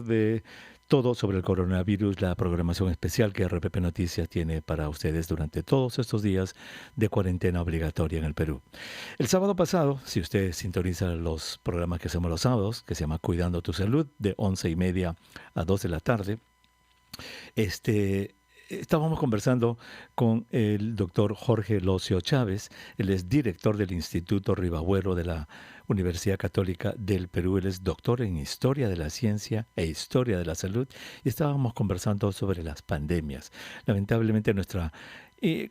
De todo sobre el coronavirus, la programación especial que RPP Noticias tiene para ustedes durante todos estos días de cuarentena obligatoria en el Perú. El sábado pasado, si usted sintoniza los programas que hacemos los sábados, que se llama Cuidando tu Salud, de 11:30 a 2 de la tarde, estábamos conversando con el doctor Jorge Locio Chávez. Él es director del Instituto Ribabuero de la Universidad Católica del Perú. Él es doctor en Historia de la Ciencia e Historia de la Salud. Y estábamos conversando sobre las pandemias. Lamentablemente nuestra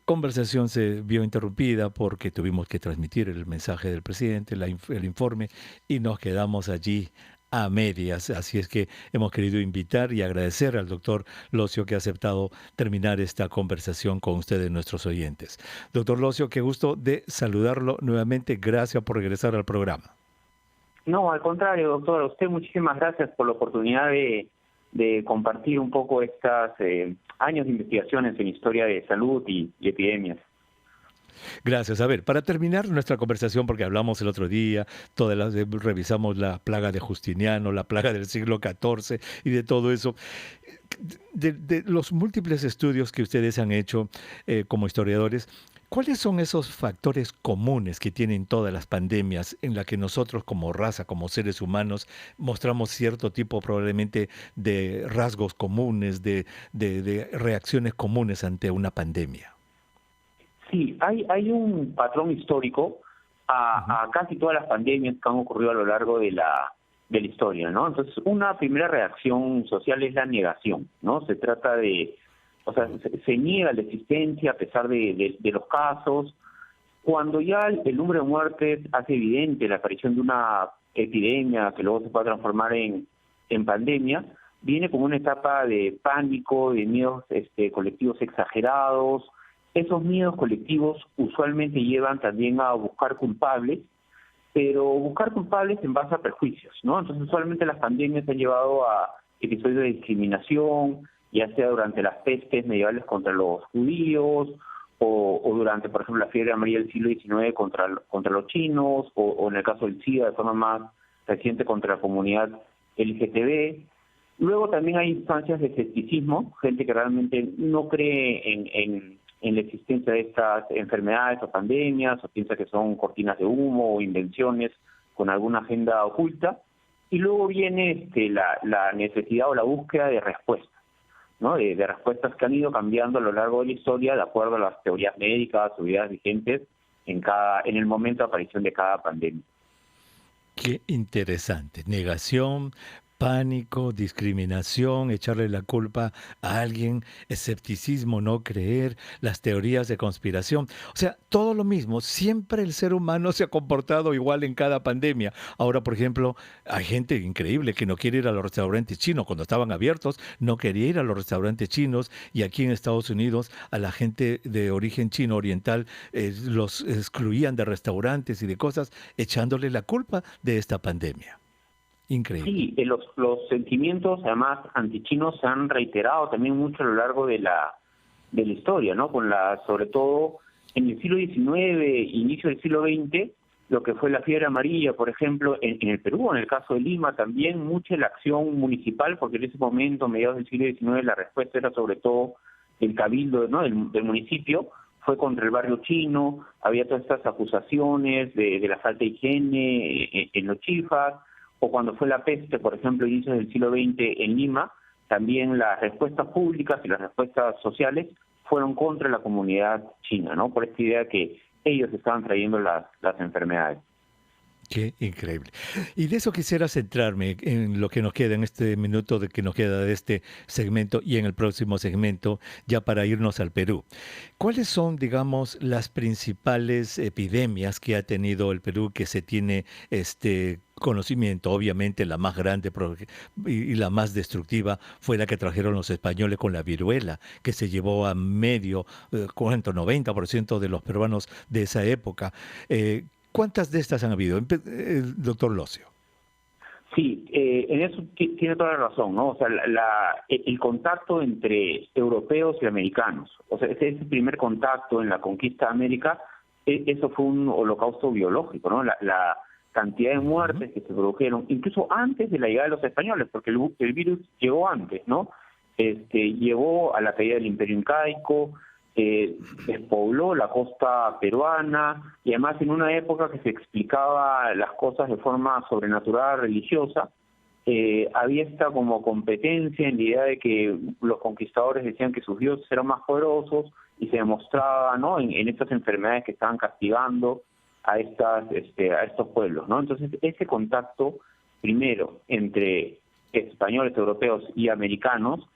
conversación se vio interrumpida porque tuvimos que transmitir el mensaje del presidente, el informe, y nos quedamos allí a medias. Así es que hemos querido invitar y agradecer al doctor Locio que ha aceptado terminar esta conversación con ustedes, nuestros oyentes. Doctor Locio, qué gusto de saludarlo nuevamente. Gracias por regresar al programa. No, al contrario, doctor, a usted muchísimas gracias por la oportunidad de compartir un poco estos años de investigaciones en historia de salud y epidemias. Gracias. A ver, para terminar nuestra conversación, porque hablamos el otro día, revisamos la plaga de Justiniano, la plaga del siglo XIV y de todo eso. De los múltiples estudios que ustedes han hecho como historiadores, ¿cuáles son esos factores comunes que tienen todas las pandemias en la que nosotros como raza, como seres humanos, mostramos cierto tipo probablemente de rasgos comunes, de reacciones comunes ante una pandemia? Sí, hay un patrón histórico a casi todas las pandemias que han ocurrido a lo largo de la historia, ¿no? Entonces, una primera reacción social es la negación, ¿no? Se trata de, o sea, se niega la existencia a pesar de los casos. Cuando ya el número de muertes hace evidente la aparición de una epidemia que luego se puede transformar en pandemia, viene como una etapa de pánico, de miedos colectivos exagerados. Esos miedos colectivos usualmente llevan también a buscar culpables, pero buscar culpables en base a prejuicios, ¿no? Entonces, usualmente las pandemias han llevado a episodios de discriminación, ya sea durante las pestes medievales contra los judíos, o durante, por ejemplo, la fiebre amarilla del siglo XIX contra los chinos, o en el caso del SIDA, de forma más reciente, contra la comunidad LGTB. Luego también hay instancias de escepticismo, gente que realmente no cree en la existencia de estas enfermedades o pandemias, o piensa que son cortinas de humo o invenciones con alguna agenda oculta. Y luego viene la necesidad o la búsqueda de respuestas, ¿no? De respuestas que han ido cambiando a lo largo de la historia de acuerdo a las teorías médicas o ideas vigentes en el momento de aparición de cada pandemia. Qué interesante. Negación, pánico, discriminación, echarle la culpa a alguien, escepticismo, no creer, las teorías de conspiración. O sea, todo lo mismo. Siempre el ser humano se ha comportado igual en cada pandemia. Ahora, por ejemplo, hay gente increíble que no quiere ir a los restaurantes chinos. Cuando estaban abiertos, no quería ir a los restaurantes chinos. Y aquí en Estados Unidos, a la gente de origen chino oriental los excluían de restaurantes y de cosas, echándole la culpa de esta pandemia. Increíble. Sí, los sentimientos además antichinos se han reiterado también mucho a lo largo de la historia, ¿no? Sobre todo en el siglo XIX, inicio del siglo XX, lo que fue la fiebre amarilla, por ejemplo, en el Perú, en el caso de Lima, también mucha la acción municipal, porque en ese momento, mediados del siglo XIX, la respuesta era sobre todo el cabildo, ¿no? del municipio, fue contra el barrio chino, había todas estas acusaciones de la falta de higiene en los chifas, o cuando fue la peste, por ejemplo, inicios del siglo XX en Lima, también las respuestas públicas y las respuestas sociales fueron contra la comunidad china, ¿no? Por esta idea que ellos estaban trayendo las enfermedades. Qué increíble. Y de eso quisiera centrarme en lo que nos queda en este minuto de que nos queda de este segmento y en el próximo segmento, ya para irnos al Perú. ¿Cuáles son, digamos, las principales epidemias que ha tenido el Perú que se tiene este conocimiento? Obviamente la más grande y la más destructiva fue la que trajeron los españoles con la viruela, que se llevó a medio, ¿cuánto? 90% de los peruanos de esa época. ¿Cuántas de estas han habido? Doctor Locio. Sí, en eso tiene toda la razón, ¿no? O sea, el contacto entre europeos y americanos, o sea, ese primer contacto en la conquista de América, eso fue un holocausto biológico, ¿no? cantidad de muertes que se produjeron, incluso antes de la llegada de los españoles, porque el virus llegó antes, ¿no? Llevó a la caída del Imperio Incaico, despobló la costa peruana, y además en una época que se explicaba las cosas de forma sobrenatural, religiosa, había esta como competencia en la idea de que los conquistadores decían que sus dioses eran más poderosos, y se demostraba, ¿no?, en estas enfermedades que estaban castigando a estos pueblos, ¿no? Entonces ese contacto primero entre españoles, europeos y americanos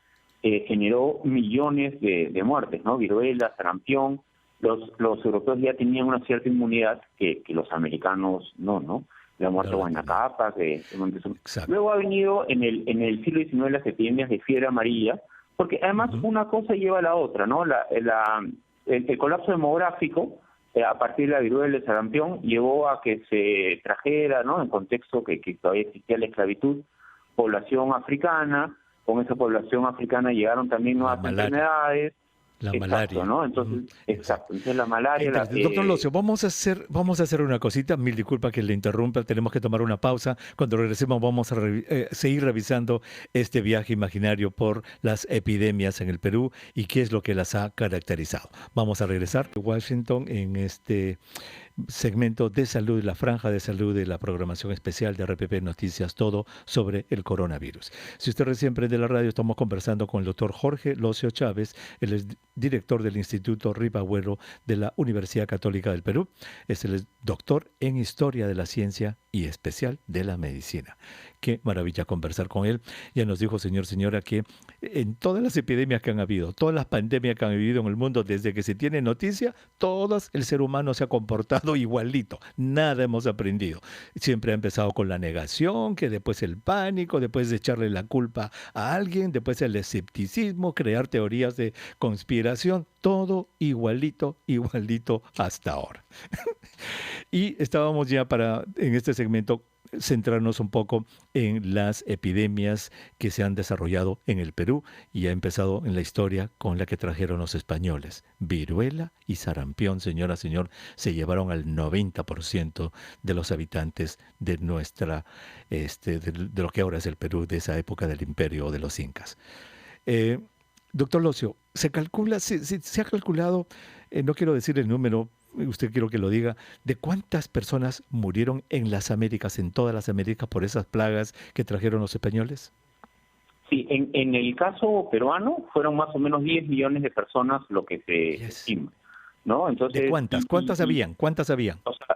generó millones de muertes, ¿no? Viruela, sarampión. Los europeos ya tenían una cierta inmunidad que los americanos no. La muerte de Guanacapa, luego ha venido en el siglo XIX las epidemias de fiebre amarilla, porque además una cosa lleva a la otra, ¿no? El colapso demográfico a partir de la viruela y el sarampión llevó a que se trajera, ¿no?, en contexto que todavía existía la esclavitud, población africana. Con esa población africana llegaron también nuevas enfermedades. La malaria, ¿no? Entonces, exacto. Entonces la malaria... Doctor Locio, vamos a hacer una cosita. Mil disculpas que le interrumpa, tenemos que tomar una pausa. Cuando regresemos vamos a seguir revisando este viaje imaginario por las epidemias en el Perú y qué es lo que las ha caracterizado. Vamos a regresar a Washington en este segmento de salud, la franja de salud de la programación especial de RPP Noticias, todo sobre el coronavirus. Si usted recién prende la radio, estamos conversando con el doctor Jorge Locio Chávez, él es director del Instituto Ribavuelo de la Universidad Católica del Perú, es el doctor en Historia de la Ciencia y especial de la Medicina. Qué maravilla conversar con él. Ya nos dijo, señora, que en todas las epidemias que han habido, todas las pandemias que han vivido en el mundo, desde que se tiene noticia, todas el ser humano se ha comportado igualito. Nada hemos aprendido. Siempre ha empezado con la negación, que después el pánico, después de echarle la culpa a alguien, después el escepticismo, crear teorías de conspiración, todo igualito hasta ahora. Y estábamos ya en este segmento centrarnos un poco en las epidemias que se han desarrollado en el Perú y ha empezado en la historia con la que trajeron los españoles. Viruela y sarampión, señor, se llevaron al 90% de los habitantes de de lo que ahora es el Perú, de esa época del imperio de los incas. Doctor Locio, se ha calculado, no quiero decir el número, usted quiero que lo diga, de cuántas personas murieron en las Américas, en todas las Américas, por esas plagas que trajeron los españoles. Sí, en el caso peruano fueron más o menos 10 millones de personas lo que se estima, ¿no? Entonces, ¿de cuántas? ¿Cuántas habían? O sea,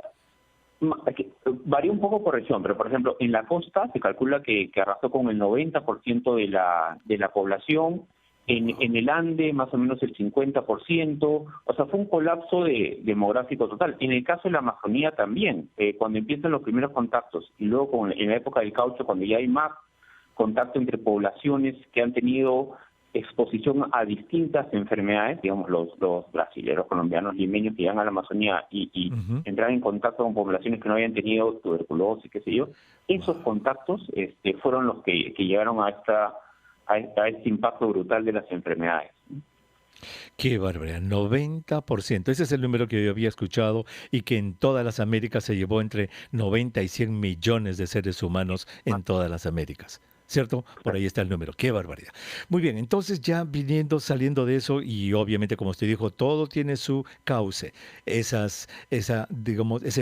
varía un poco por región, pero por ejemplo, en la costa se calcula que arrasó con el 90% de la población. En el Ande, más o menos el 50%, o sea, fue un colapso demográfico total. En el caso de la Amazonía también, cuando empiezan los primeros contactos, y luego en la época del caucho, cuando ya hay más contacto entre poblaciones que han tenido exposición a distintas enfermedades, digamos, los brasileños, colombianos, limeños que llegan a la Amazonía y entrar en contacto con poblaciones que no habían tenido tuberculosis, qué sé yo, esos contactos fueron los que llegaron a este impacto brutal de las enfermedades. Qué barbaridad, 90%. Ese es el número que yo había escuchado y que en todas las Américas se llevó entre 90 y 100 millones de seres humanos en todas las Américas. ¿Cierto? Por ahí está el número. ¡Qué barbaridad! Muy bien, entonces ya saliendo de eso, y obviamente, como usted dijo, todo tiene su cauce. Ese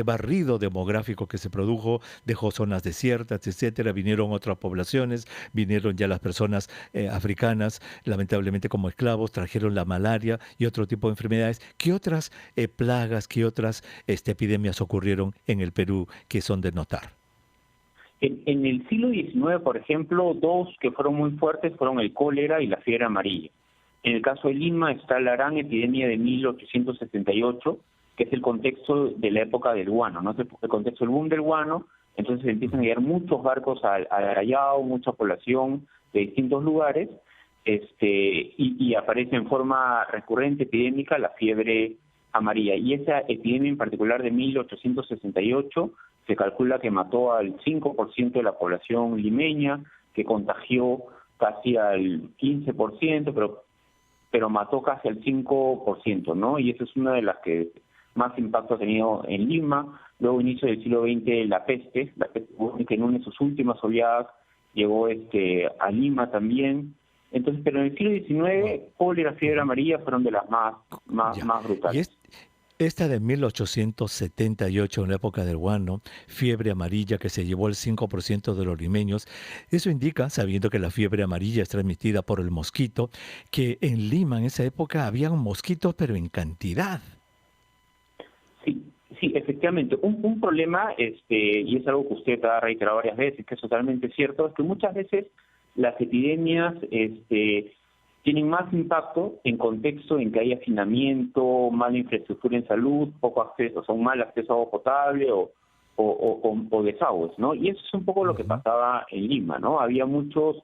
barrido demográfico que se produjo dejó zonas desiertas, etcétera. Vinieron otras poblaciones, vinieron ya las personas africanas, lamentablemente como esclavos, trajeron la malaria y otro tipo de enfermedades. ¿Qué otras plagas, qué otras epidemias ocurrieron en el Perú que son de notar? En el siglo XIX, por ejemplo, dos que fueron muy fuertes fueron el cólera y la fiebre amarilla. En el caso de Lima está la gran epidemia de 1868, que es el contexto de la época del guano, ¿no? El contexto del boom del guano, entonces empiezan a llegar muchos barcos al Callao, mucha población de distintos lugares, y aparece en forma recurrente, epidémica, la fiebre amarilla. Y esa epidemia en particular de 1868 se calcula que mató al 5% de la población limeña, que contagió casi al 15%, pero mató casi al 5%, ¿no? Y esa es una de las que más impacto ha tenido en Lima. luego inicio del siglo XX la peste bubónica en una de sus últimas oleadas llegó a Lima también. Entonces, pero en el siglo XIX, cólera, fiebre amarilla fueron de las más Ya. Y brutales. esta de 1878, en la época del guano, fiebre amarilla que se llevó el 5% de los limeños, eso indica, sabiendo que la fiebre amarilla es transmitida por el mosquito, que en Lima en esa época habían mosquitos, pero en cantidad. Sí, sí, efectivamente. Un problema, y es algo que usted ha reiterado varias veces, que es totalmente cierto, es que muchas veces las epidemias tienen más impacto en contexto en que hay hacinamiento, mala infraestructura en salud, poco acceso, o sea, un mal acceso a agua potable o desagües, ¿no? Y eso es un poco lo que Ujú. pasaba en Lima, ¿no? Había muchos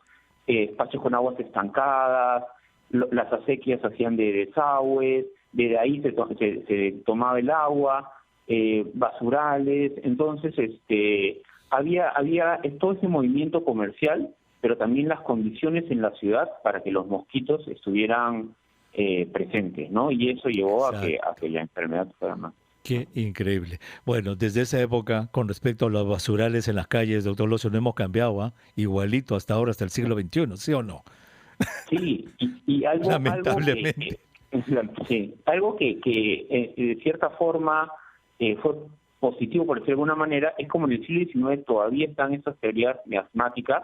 espacios con aguas estancadas, las acequias se hacían de desagües, desde ahí se tomaba el agua, basurales, entonces había todo ese movimiento comercial, pero también las condiciones en la ciudad para que los mosquitos estuvieran presentes, ¿no? Y eso llevó a Exacto. que la enfermedad fuera más. Qué increíble. Bueno, desde esa época, con respecto a los basurales en las calles, doctor Locio, no hemos cambiado, ¿ah? Igualito hasta ahora, hasta el siglo XXI, ¿sí o no? Sí, y algo Lamentablemente. sí, algo que de cierta forma fue positivo, por decirlo de alguna manera, es como en el siglo XIX todavía están esas teorías miasmáticas.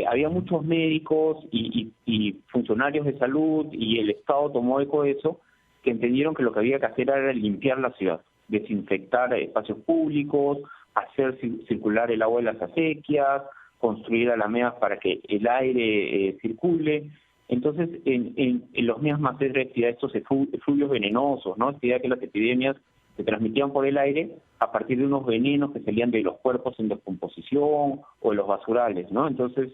Había Ujú. muchos médicos y funcionarios de salud y el Estado tomó eco de eso, que entendieron que lo que había que hacer era limpiar la ciudad, desinfectar espacios públicos, hacer circular el agua de las acequias, construir alamedas para que el aire circule. Entonces, en los miasmas es reactividad estos efluvios venenosos, ¿no? Esta idea que las epidemias se transmitían por el aire a partir de unos venenos que salían de los cuerpos en descomposición o de los basurales, ¿no? Entonces,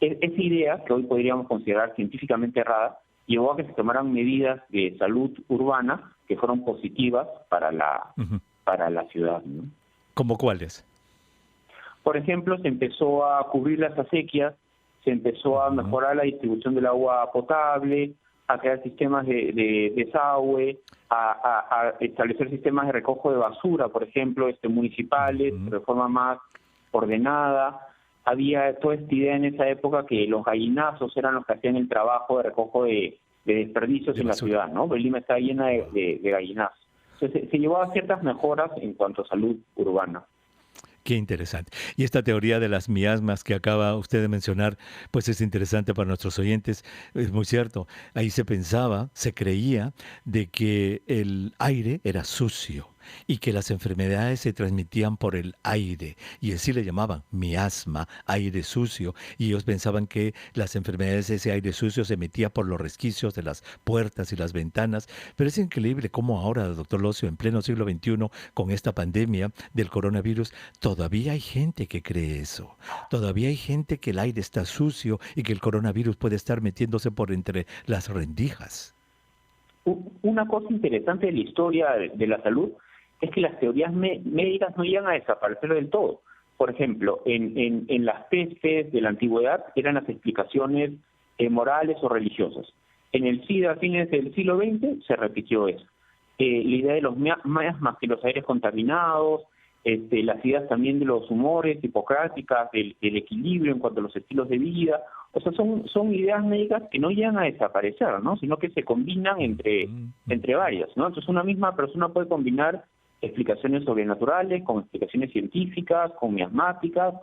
esa idea, que hoy podríamos considerar científicamente errada, llevó a que se tomaran medidas de salud urbana que fueron positivas Ujú. para la ciudad, ¿no? ¿Cómo cuáles? Por ejemplo, se empezó a cubrir las acequias, se empezó a Ujú. mejorar la distribución del agua potable, a crear sistemas de desagüe, a establecer sistemas de recojo de basura, por ejemplo, municipales, Ujú. de forma más ordenada. Había toda esta idea en esa época que los gallinazos eran los que hacían el trabajo de recojo de desperdicios De en la basura. ciudad, ¿no? Porque Lima está llena Wow. de gallinazos. Entonces, se llevó a ciertas mejoras en cuanto a salud urbana. Qué interesante. Y esta teoría de las miasmas que acaba usted de mencionar, pues es interesante para nuestros oyentes. Es muy cierto. Ahí se pensaba, se creía de que el aire era sucio y que las enfermedades se transmitían por el aire. Y así le llamaban miasma, aire sucio. Y ellos pensaban que las enfermedades, ese aire sucio se metía por los resquicios de las puertas y las ventanas. Pero es increíble cómo ahora, doctor Locio, en pleno siglo XXI, con esta pandemia del coronavirus, todavía hay gente que cree eso. Todavía hay gente que el aire está sucio y que el coronavirus puede estar metiéndose por entre las rendijas. Una cosa interesante de la historia de la salud es que las teorías médicas no llegan a desaparecer del todo. Por ejemplo, en las pestes de la antigüedad eran las explicaciones morales o religiosas. En el SIDA a fines del siglo XX se repitió eso. La idea de los miasmas, que los aires contaminados, las ideas también de los humores hipocráticas, del equilibrio en cuanto a los estilos de vida. O sea, son ideas médicas que no llegan a desaparecer, ¿no? Sino que se combinan Ujú, entre ujú. varias, ¿no? Entonces una misma persona puede combinar explicaciones sobrenaturales con explicaciones científicas, con miasmáticas.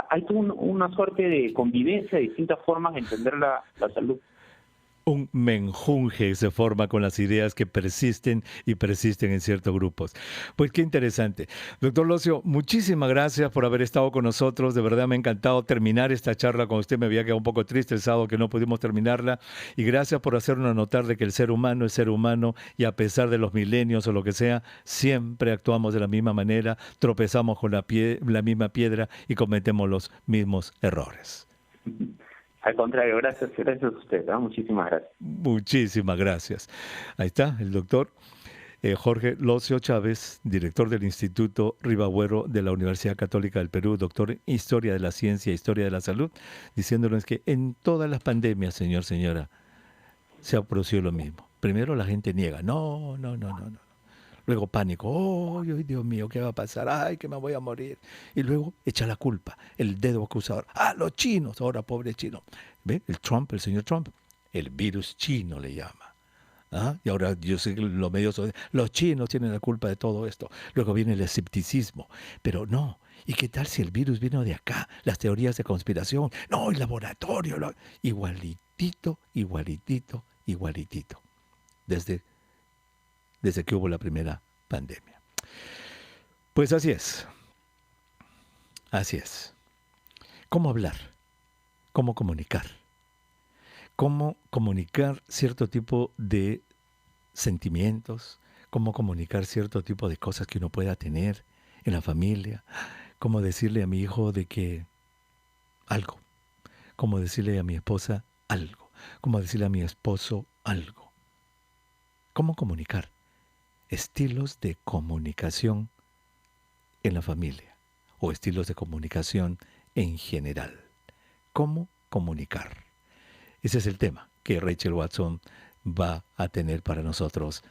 Hay toda una suerte de convivencia de distintas formas de entender la salud. Un menjunje se forma con las ideas que persisten y persisten en ciertos grupos. Pues qué interesante. Doctor Locio, muchísimas gracias por haber estado con nosotros. De verdad me ha encantado terminar esta charla con usted. Me había quedado un poco triste el sábado que no pudimos terminarla. Y gracias por hacernos notar de que el ser humano es ser humano y a pesar de los milenios o lo que sea, siempre actuamos de la misma manera, tropezamos con la misma piedra y cometemos los mismos errores. Al contrario, gracias a usted, ¿no? Muchísimas gracias. Muchísimas gracias. Ahí está el doctor Jorge Locio Chávez, director del Instituto Ribagüero de la Universidad Católica del Perú, doctor en Historia de la Ciencia e Historia de la Salud, diciéndonos que en todas las pandemias, señora, se ha producido lo mismo. Primero la gente niega, no. Luego pánico, oh, ay, Dios mío, ¿qué va a pasar? Ay, que me voy a morir. Y luego echa la culpa, el dedo acusador. Ah, los chinos, ahora pobre chino. ¿Ve? El Trump, el señor Trump, el virus chino le llama. ¿Ah? Y ahora yo sé que los medios, los chinos tienen la culpa de todo esto. Luego viene el escepticismo. Pero no, ¿y qué tal si el virus vino de acá? Las teorías de conspiración. No, el laboratorio. Igualitito, igualitito, igualitito. Desde, desde que hubo la primera pandemia. Pues así es, así es. ¿Cómo hablar? ¿Cómo comunicar? ¿Cómo comunicar cierto tipo de sentimientos? ¿Cómo comunicar cierto tipo de cosas que uno pueda tener en la familia? ¿Cómo decirle a mi hijo de que algo? ¿Cómo decirle a mi esposa algo? ¿Cómo decirle a mi esposo algo? ¿Cómo comunicar? Estilos de comunicación en la familia o estilos de comunicación en general. ¿Cómo comunicar? Ese es el tema que Rachel Watson va a tener para nosotros